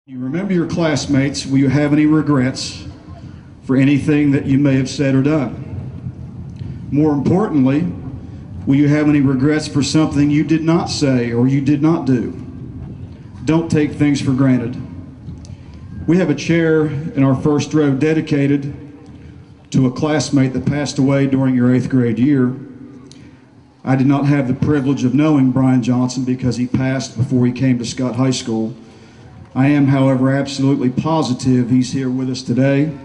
You remember your classmates, will you have any regrets for anything that you may have said or done? More importantly, will you have any regrets for something you did not say or you did not do? Don't take things for granted. We have a chair in our first row dedicated to a classmate that passed away during your 8th grade year. I did not have the privilege of knowing Brian Johnson because he passed before he came to Scott High School. I am, however, absolutely positive he's here with us today,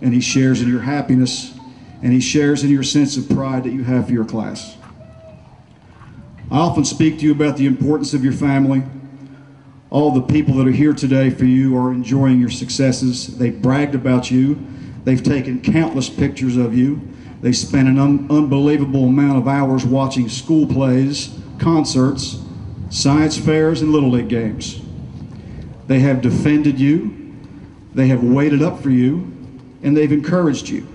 and he shares in your happiness, and he shares in your sense of pride that you have for your class. I often speak to you about the importance of your family. All the people that are here today for you are enjoying your successes. They've bragged about you. They've taken countless pictures of you. They spent an unbelievable amount of hours watching school plays, concerts, science fairs, and Little League games. They have defended you, they have waited up for you, and they've encouraged you.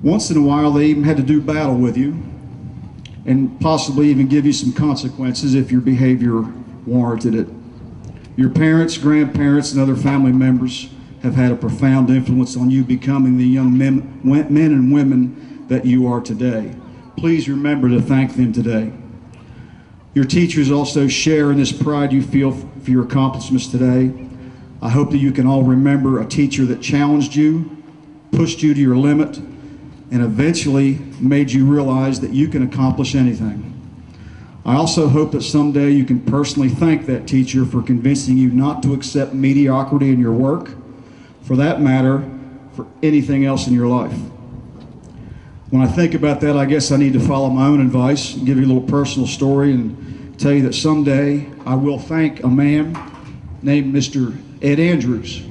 Once in a while, they even had to do battle with you and possibly even give you some consequences if your behavior warranted it. Your parents, grandparents, and other family members have had a profound influence on you becoming the young men and women that you are today. Please remember to thank them today. Your teachers also share in this pride you feel for your accomplishments today. I hope that you can all remember a teacher that challenged you, pushed you to your limit, and eventually made you realize that you can accomplish anything. I also hope that someday you can personally thank that teacher for convincing you not to accept mediocrity in your work, for that matter, for anything else in your life. When I think about that, I guess I need to follow my own advice and give you a little personal story and tell you that someday I will thank a man named Mr. Ed Andrews.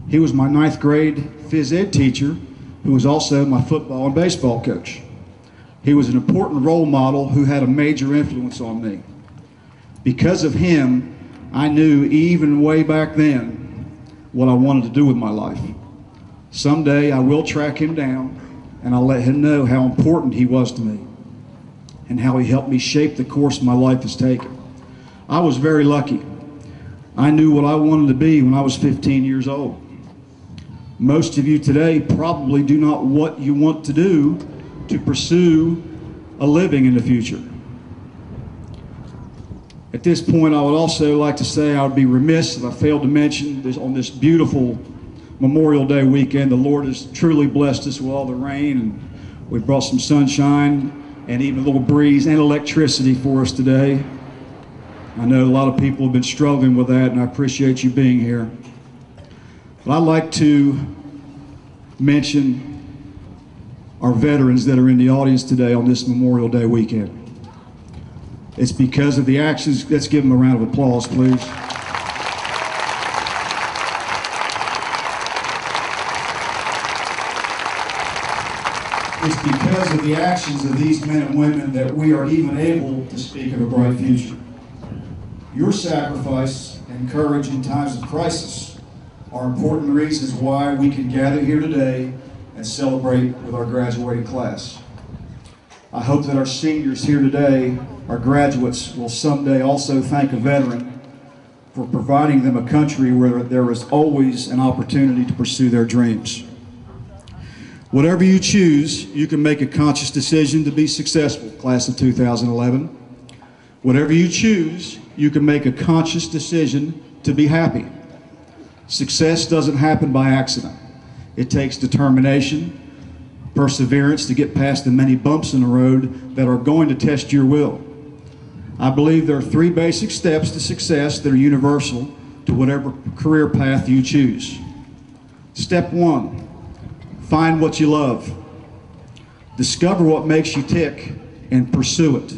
He was my 9th grade phys ed teacher who was also my football and baseball coach. He was an important role model who had a major influence on me. Because of him, I knew even way back then what I wanted to do with my life. Someday I will track him down and I'll let him know how important he was to me and how he helped me shape the course my life has taken. I was very lucky. I knew what I wanted to be when I was 15 years old. Most of you today probably do not what you want to do to pursue a living in the future. At this point, I would also like to say I would be remiss if I failed to mention this, on this beautiful Memorial Day weekend, the Lord has truly blessed us with all the rain, and we brought some sunshine and even a little breeze and electricity for us today. I know a lot of people have been struggling with that, and I appreciate you being here. But I'd like to mention our veterans that are in the audience today on this Memorial Day weekend. It's because of the actions. Let's give them a round of applause, please. It's because of the actions of these men and women that we are even able to speak of a bright future. Your sacrifice and courage in times of crisis are important reasons why we can gather here today and celebrate with our graduating class. I hope that our seniors here today, our graduates, will someday also thank a veteran for providing them a country where there is always an opportunity to pursue their dreams. Whatever you choose, you can make a conscious decision to be successful, class of 2011. Whatever you choose, you can make a conscious decision to be happy. Success doesn't happen by accident. It takes determination, perseverance to get past the many bumps in the road that are going to test your will. I believe there are 3 basic steps to success that are universal to whatever career path you choose. Step 1. Find what you love. Discover what makes you tick and pursue it.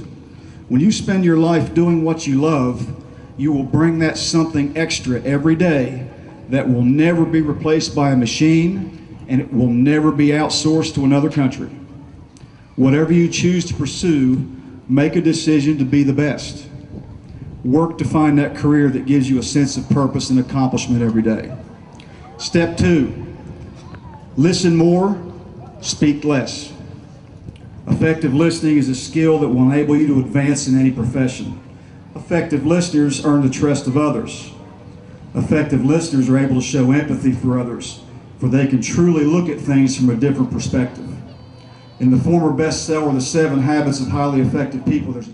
When you spend your life doing what you love, you will bring that something extra every day that will never be replaced by a machine, and it will never be outsourced to another country. Whatever you choose to pursue, make a decision to be the best. Work to find that career that gives you a sense of purpose and accomplishment every day. Step 2. Listen more, speak less. Effective listening is a skill that will enable you to advance in any profession. Effective listeners earn the trust of others. Effective listeners are able to show empathy for others, for they can truly look at things from a different perspective. In the former bestseller, The 7 Habits of Highly Effective People, there's a